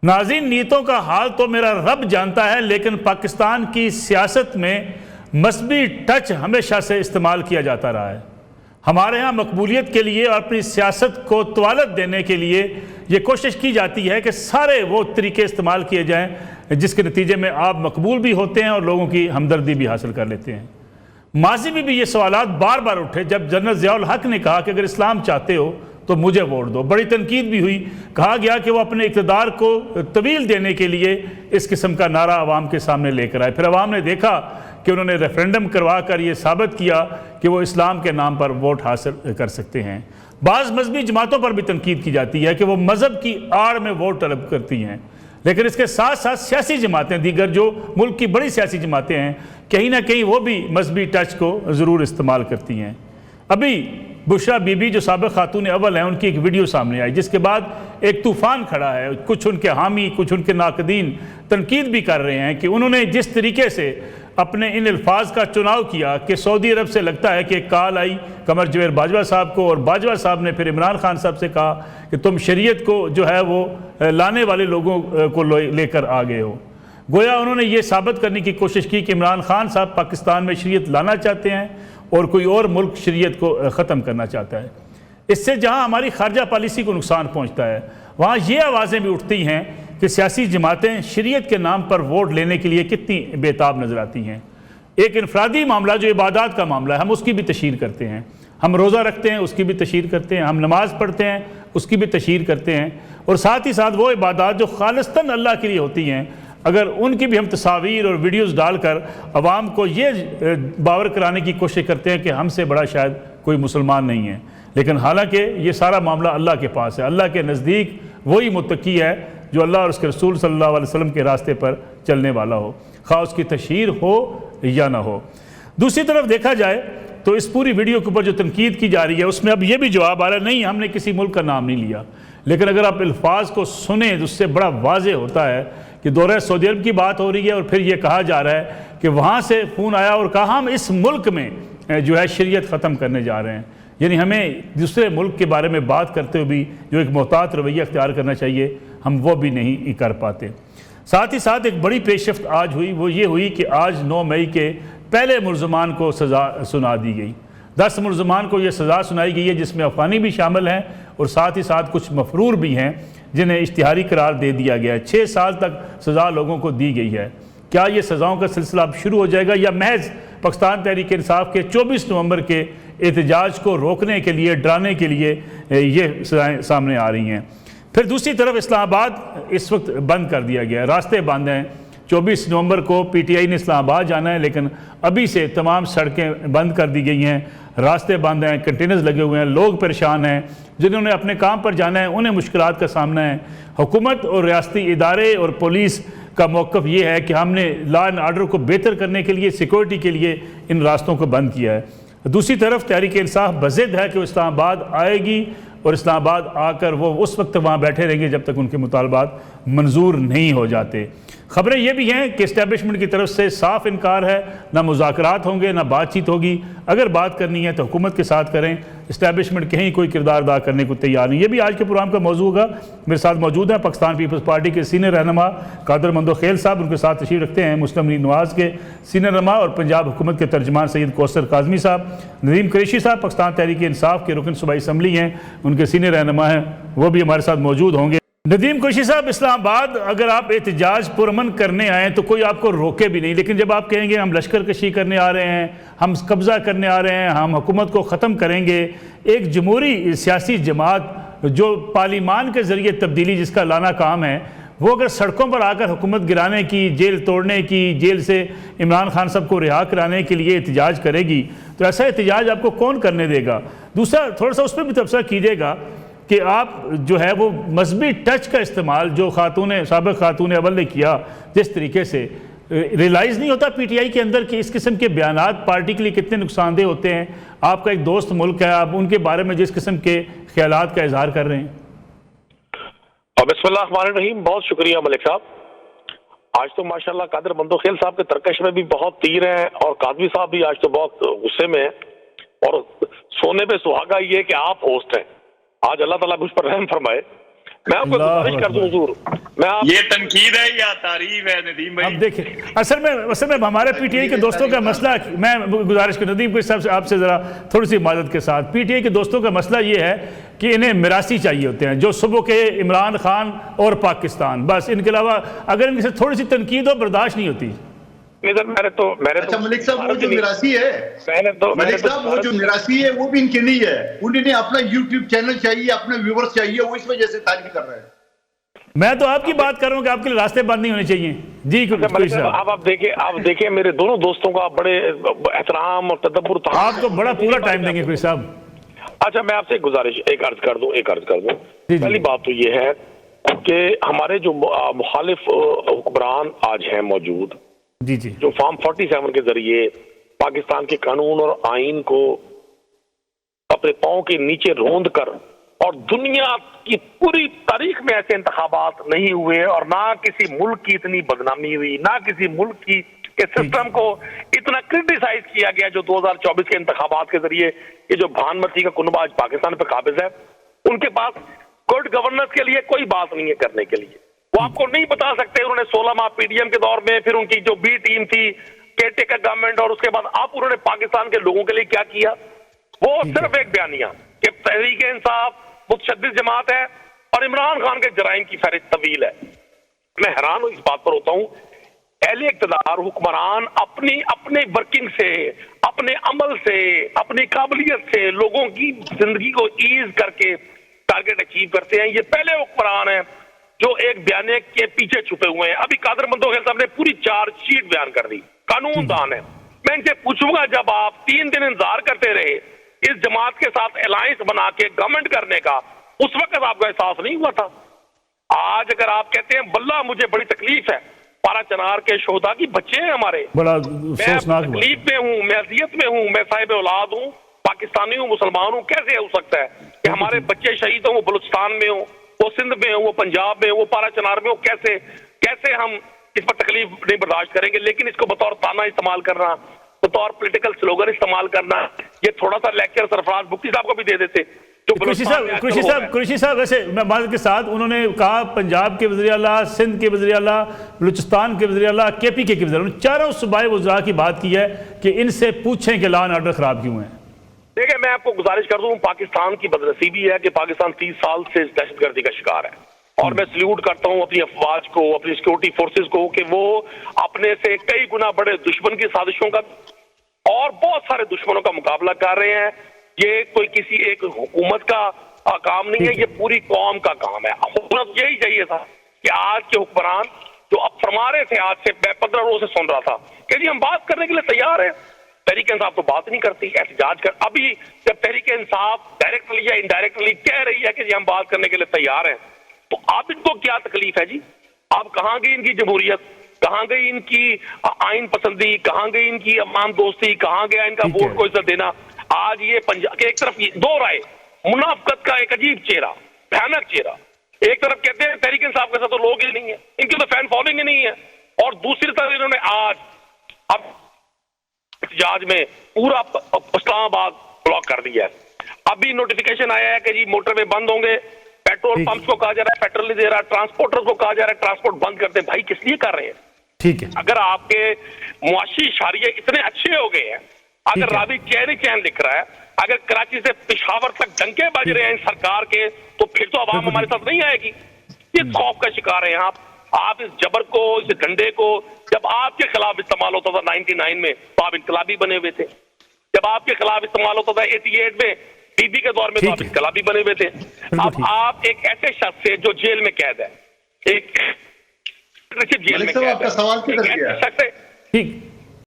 ناظرین، نیتوں کا حال تو میرا رب جانتا ہے، لیکن پاکستان کی سیاست میں مذہبی ٹچ ہمیشہ سے استعمال کیا جاتا رہا ہے۔ ہمارے ہاں مقبولیت کے لیے اور اپنی سیاست کو طوالت دینے کے لیے یہ کوشش کی جاتی ہے کہ سارے وہ طریقے استعمال کیے جائیں جس کے نتیجے میں آپ مقبول بھی ہوتے ہیں اور لوگوں کی ہمدردی بھی حاصل کر لیتے ہیں۔ ماضی میں بھی یہ سوالات بار بار اٹھے جب جنرل ضیاء الحق نے کہا کہ اگر اسلام چاہتے ہو تو مجھے ووٹ دو۔ بڑی تنقید بھی ہوئی، کہا گیا کہ وہ اپنے اقتدار کو طویل دینے کے لیے اس قسم کا نعرہ عوام کے سامنے لے کر آئے۔ پھر عوام نے دیکھا کہ انہوں نے ریفرینڈم کروا کر یہ ثابت کیا کہ وہ اسلام کے نام پر ووٹ حاصل کر سکتے ہیں۔ بعض مذہبی جماعتوں پر بھی تنقید کی جاتی ہے کہ وہ مذہب کی آڑ میں ووٹ طلب کرتی ہیں، لیکن اس کے ساتھ ساتھ سیاسی جماعتیں دیگر جو ملک کی بڑی سیاسی جماعتیں ہیں کہیں نہ کہیں وہ بھی مذہبی ٹچ کو ضرور استعمال کرتی ہیں۔ ابھی بشرا بی بی جو سابق خاتون اول ہیں، ان کی ایک ویڈیو سامنے آئی جس کے بعد ایک طوفان کھڑا ہے۔ کچھ ان کے حامی، کچھ ان کے ناقدین تنقید بھی کر رہے ہیں کہ انہوں نے جس طریقے سے اپنے ان الفاظ کا چناؤ کیا کہ سعودی عرب سے لگتا ہے کہ ایک کال آئی قمر جویل باجوہ صاحب کو، اور باجوہ صاحب نے پھر عمران خان صاحب سے کہا کہ تم شریعت کو جو ہے وہ لانے والے لوگوں کو لے کر آ گئے ہو۔ گویا انہوں نے یہ ثابت کرنے کی کوشش کی کہ عمران خان صاحب پاکستان میں شریعت لانا چاہتے ہیں اور کوئی اور ملک شریعت کو ختم کرنا چاہتا ہے۔ اس سے جہاں ہماری خارجہ پالیسی کو نقصان پہنچتا ہے، وہاں یہ آوازیں بھی اٹھتی ہیں کہ سیاسی جماعتیں شریعت کے نام پر ووٹ لینے کے لیے کتنی بے تاب نظر آتی ہیں۔ ایک انفرادی معاملہ جو عبادات کا معاملہ ہے، ہم اس کی بھی تشہیر کرتے ہیں، ہم روزہ رکھتے ہیں اس کی بھی تشہیر کرتے ہیں، ہم نماز پڑھتے ہیں اس کی بھی تشہیر کرتے ہیں، اور ساتھ ہی ساتھ وہ عبادات جو خالصتاً اللہ کے لیے ہوتی ہیں، اگر ان کی بھی ہم تصاویر اور ویڈیوز ڈال کر عوام کو یہ باور کرانے کی کوشش کرتے ہیں کہ ہم سے بڑا شاید کوئی مسلمان نہیں ہے، لیکن حالانکہ یہ سارا معاملہ اللہ کے پاس ہے۔ اللہ کے نزدیک وہی متقی ہے جو اللہ اور اس کے رسول صلی اللہ علیہ وسلم کے راستے پر چلنے والا ہو، خواہ اس کی تشہیر ہو یا نہ ہو۔ دوسری طرف دیکھا جائے تو اس پوری ویڈیو کے اوپر جو تنقید کی جا رہی ہے اس میں اب یہ بھی جواب آ رہا ہے، نہیں ہم نے کسی ملک کا نام نہیں لیا، لیکن اگر آپ الفاظ کو سنیں تو اس سے بڑا واضح ہوتا ہے کہ دورہ سعودی عرب کی بات ہو رہی ہے، اور پھر یہ کہا جا رہا ہے کہ وہاں سے فون آیا اور کہا ہم اس ملک میں جو ہے شریعت ختم کرنے جا رہے ہیں۔ یعنی ہمیں دوسرے ملک کے بارے میں بات کرتے ہوئے بھی جو ایک محتاط رویہ اختیار کرنا چاہیے، ہم وہ بھی نہیں کر پاتے۔ ساتھ ہی ساتھ ایک بڑی پیشرفت آج ہوئی، وہ یہ ہوئی کہ آج 9 مئی کے پہلے ملزمان کو سزا سنا دی گئی۔ 10 ملزمان کو یہ سزا سنائی گئی ہے جس میں افغانی بھی شامل ہیں اور ساتھ ہی ساتھ کچھ مفرور بھی ہیں جنہیں اشتہاری قرار دے دیا گیا ہے۔ 6 سال تک سزا لوگوں کو دی گئی ہے۔ کیا یہ سزاؤں کا سلسلہ اب شروع ہو جائے گا یا محض پاکستان تحریک انصاف کے 24 نومبر کے احتجاج کو روکنے کے لیے، ڈرانے کے لیے یہ سزائیں سامنے آ رہی ہیں؟ پھر دوسری طرف اسلام آباد اس وقت بند کر دیا گیا ہے، راستے بند ہیں۔ 24 نومبر کو پی ٹی آئی نے اسلام آباد جانا ہے، لیکن ابھی سے تمام سڑکیں بند کر دی گئی ہیں، راستے بند ہیں، کنٹینرز لگے ہوئے ہیں، لوگ پریشان ہیں، جنہوں نے اپنے کام پر جانا ہے انہیں مشکلات کا سامنا ہے۔ حکومت اور ریاستی ادارے اور پولیس کا موقف یہ ہے کہ ہم نے لا اینڈ آرڈر کو بہتر کرنے کے لیے، سیکورٹی کے لیے ان راستوں کو بند کیا ہے۔ دوسری طرف تحریک انصاف بضد ہے کہ وہ اسلام آباد آئے گی اور اسلام آباد آ کر وہ اس وقت وہاں بیٹھے رہیں گے جب تک ان کے مطالبات منظور نہیں ہو جاتے۔ خبریں یہ بھی ہیں کہ اسٹیبلشمنٹ کی طرف سے صاف انکار ہے، نہ مذاکرات ہوں گے نہ بات چیت ہوگی، اگر بات کرنی ہے تو حکومت کے ساتھ کریں، اسٹیبلشمنٹ کہیں کوئی کردار ادا کرنے کو تیار نہیں۔ یہ بھی آج کے پروگرام کا موضوع ہوگا۔ میرے ساتھ موجود ہیں پاکستان پیپلز پارٹی کے سینئر رہنما قادر مندوخیل صاحب، ان کے ساتھ تشریف رکھتے ہیں مسلم لیگ نواز کے سینئر رہنما اور پنجاب حکومت کے ترجمان سید کوثر کاظمی صاحب، ندیم قریشی صاحب پاکستان تحریک انصاف کے رکن صوبائی اسمبلی ہیں، ان کے سینئر رہنما ہیں، وہ بھی ہمارے ساتھ موجود ہوں گے۔ ندیم قریشی صاحب، اسلام آباد اگر آپ احتجاج پرامن کرنے آئیں تو کوئی آپ کو روکے بھی نہیں، لیکن جب آپ کہیں گے ہم لشکر کشی کرنے آ رہے ہیں، ہم قبضہ کرنے آ رہے ہیں، ہم حکومت کو ختم کریں گے، ایک جمہوری سیاسی جماعت جو پارلیمان کے ذریعے تبدیلی جس کا لانا کام ہے، وہ اگر سڑکوں پر آ کر حکومت گرانے کی، جیل توڑنے کی، جیل سے عمران خان صاحب کو رہا کرانے کے لیے احتجاج کرے گی تو ایسا احتجاج آپ کو کون کرنے دے گا؟ دوسرا تھوڑا سا اس پہ بھی تبصرہ کیجیے گا کہ آپ جو ہے وہ مذہبی ٹچ کا استعمال جو سابق خاتون اول نے کیا، جس طریقے سے ریلائز نہیں ہوتا پی ٹی آئی کے اندر کہ اس قسم کے بیانات پارٹی کے لیے کتنے نقصان دہ ہوتے ہیں۔ آپ کا ایک دوست ملک ہے، آپ ان کے بارے میں جس قسم کے خیالات کا اظہار کر رہے ہیں۔ بسم اللہ الرحمن الرحیم، بہت شکریہ ملک صاحب۔ آج تو ماشاءاللہ قادر مندوخیل صاحب کے ترکش میں بھی بہت تیر ہیں اور کاظمی صاحب بھی آج تو بہت غصے میں ہیں، اور سونے پہ سہاگا یہ کہ آپ ہوسٹ ہیں۔ آج اللہ تعالیٰ مجھ پر رحم فرمائے، میں آپ کو گزارش کر دوں حضور، یہ تنقید ہے یا تعریف ہے ندیم بھائی؟ اب دیکھیں اصل میں ہمارے پی ٹی آئی کے دوستوں کا مسئلہ، میں گزارش کروں ندیم کوئی صاحب سے آپ سے ذرا تھوڑی سی معذرت کے ساتھ، پی ٹی آئی کے دوستوں کا مسئلہ یہ ہے کہ انہیں میراثی چاہیے ہوتے ہیں، جو صبح کے عمران خان اور پاکستان، بس ان کے علاوہ اگر ان سے تھوڑی سی تنقید ہو برداشت نہیں ہوتی۔ اچھا ملک صاحب وہ جو میراثی ہے، ملک صاحب وہ جو میراثی ہے وہ بھی ان کے نہیں ہے، انہیں اپنا یوٹیوب چینل چاہیے، اپنے ویورز چاہیے، وہ اس وجہ سے تعریف کر رہے ہیں۔ میں تو آپ کی بات کر رہا ہوں کہ آپ کے لیے راستے بند نہیں ہونے چاہیے۔ جی اب آپ دیکھیں میرے دونوں دوستوں کا بڑے احترام اور تدبر، آپ کو بڑا پورا ٹائم دیں گے کوئی صاحب۔ اچھا میں آپ سے ایک گزارش ایک عرض کر دوں۔ پہلی بات تو یہ ہے کہ ہمارے جو مخالف حکمران آج ہیں موجود، جی جی، جو فارم 47 کے ذریعے پاکستان کے قانون اور آئین کو اپنے پاؤں کے نیچے روند کر، اور دنیا کی پوری تاریخ میں ایسے انتخابات نہیں ہوئے اور نہ کسی ملک کی اتنی بدنامی ہوئی، نہ کسی ملک کی کے سسٹم کو اتنا کرٹیسائز کیا گیا جو 2024 کے انتخابات کے ذریعے یہ جو بھانمتی کا کنبہ آج پاکستان پہ قابض ہے، ان کے پاس گڈ گورننس کے لیے کوئی بات نہیں ہے کرنے کے لیے۔ وہ آپ کو نہیں بتا سکتے انہوں نے 16 ماہ پی ڈی ایم کے دور میں، پھر ان کی جو بی ٹیم تھی کیئر ٹیکر گورنمنٹ، اور اس کے بعد اب انہوں نے پاکستان کے لوگوں کے لیے کیا کیا۔ وہ صرف ایک بیانیہ کہ تحریک انصاف متشدد جماعت ہے اور عمران خان کے جرائم کی فہرست طویل ہے۔ میں حیران اس بات پر ہوتا ہوں، اہل اقتدار حکمران اپنے ورکنگ سے، اپنے عمل سے، اپنی قابلیت سے لوگوں کی زندگی کو ایز کر کے ٹارگیٹ اچیو کرتے ہیں۔ یہ پہلے حکمران ہیں جو ایک بیانے کے پیچھے چھپے ہوئے ہیں۔ ابھی قادر مندوخیل صاحب نے پوری چارج شیٹ بیان کر دی، قانون دان ہے۔ میں ان سے پوچھوں گا جب آپ 3 دن انتظار کرتے رہے اس جماعت کے ساتھ الائنس بنا کے گورنمنٹ کرنے کا، اس وقت آپ کو احساس نہیں ہوا تھا؟ آج اگر آپ کہتے ہیں بلّہ مجھے بڑی تکلیف ہے، پارا چنار کے شہداء کی بچے ہیں ہمارے، بڑا میں تکلیف میں ہوں، میں اذیت میں ہوں، میں صاحب اولاد ہوں، پاکستانی ہوں، مسلمان ہوں، کیسے ہو سکتا ہے کہ ہمارے بچے شہید ہوں، وہ بلوچستان میں ہوں، وہ سندھ میں ہوں، وہ پنجاب میں ہوں، وہ پارا چنار میں ہوں؟ کیسے ہم اس پر تکلیف نہیں برداشت کریں گے؟ لیکن اس کو بطور تانا استعمال کرنا، بطور پولیٹیکل سلوگن استعمال کرنا، یہ تھوڑا سا لیکچر سرفراز بگٹی صاحب کو بھی دے دیتے۔ قریشی صاحب ویسے میں معذرت کے ساتھ انہوں نے کہا پنجاب کے وزیر اعلیٰ، سندھ کے وزیر اعلیٰ، بلوچستان کے وزیر اعلیٰ، کے پی کے وزیر اعلیٰ، چاروں صوبائی وزراء کی بات کی ہے کہ ان سے پوچھیں کہ لا اینڈ آرڈر خراب کیوں ہیں۔ دیکھیں میں آپ کو گزارش کر دوں، پاکستان کی بدنصیبی ہے کہ پاکستان 30 سال سے دہشت گردی کا شکار ہے، اور میں سلیوٹ کرتا ہوں اپنی افواج کو، اپنی سیکورٹی فورسز کو کہ وہ اپنے سے کئی گنا بڑے دشمن کی سازشوں کا اور بہت سارے دشمنوں کا مقابلہ کر رہے ہیں۔ یہ کوئی کسی ایک حکومت کا کام نہیں ہے، یہ پوری قوم کا کام ہے۔ حکومت یہی چاہیے تھا کہ آج کے حکمران جو اب فرما رہے تھے، آج سے 15 روز سے سن رہا تھا کہ جی ہم بات کرنے کے لیے تیار ہیں، تحریک انصاف تو بات نہیں کرتی، احتجاج کر۔ ابھی جب تحریک انصاف ڈائریکٹلی یا انڈائریکٹلی کہہ رہی ہے کہ جی ہم بات کرنے کے لیے تیار ہیں، تو آپ ان کو کیا تکلیف ہے جی؟ آپ کہاں گئی ان کی جمہوریت، کہاں گئی ان کی آئین پسندی، کہاں گئی ان کی عوام دوستی، کہاں گیا ان کا ووٹ کو عزت دینا؟ آج یہ پنجاب کے ایک طرف دو رائے، منافقت کا ایک عجیب چہرہ، بھیانک چہرہ۔ ایک طرف کہتے ہیں تحریک انصاف کے ساتھ تو لوگ ہی نہیں ہیں، ان کی تو فین فالوئنگ ہی نہیں ہے، اور دوسری طرف انہوں نے آج اب احتجاج میں پورا اسلام آباد بلاک کر دیا ہے۔ ابھی نوٹیفیکیشن آیا ہے کہ جی موٹر وے بند ہوں گے، پیٹرول پمپس کو کہا جا رہا ہے پیٹرول نہیں دے رہا، ٹرانسپورٹر کو کہا جا رہا ہے ٹرانسپورٹ بند کرتے ہیں۔ بھائی کس لیے کر رہے ہیں؟ ٹھیک ہے، اگر آپ کے معاشی اشاریے اتنے اچھے ہو گئے ہیں، اگر راوی چین چین لکھ رہا ہے، اگر کراچی سے پشاور تک ڈنکے بج رہے ہیں سرکار کے، تو پھر تو عوام ہمارے ساتھ نہیں آئے گی۔ یہ خوف کا شکار ہیں آپ اس جبر کو، اس ڈنڈے کو جب آپ کے خلاف استعمال ہوتا تھا 99 میں تو آپ انقلابی بنے ہوئے تھے، جب آپ کے خلاف استعمال ہوتا تھا 88 میں بی بی کے دور میں تو آپ انقلابی بنے ہوئے تھے۔ اب آپ ایک ایسے شخص سے جو جیل میں قید ہے، ایک جیل میں قید ہے، ایک ایسے شخص سے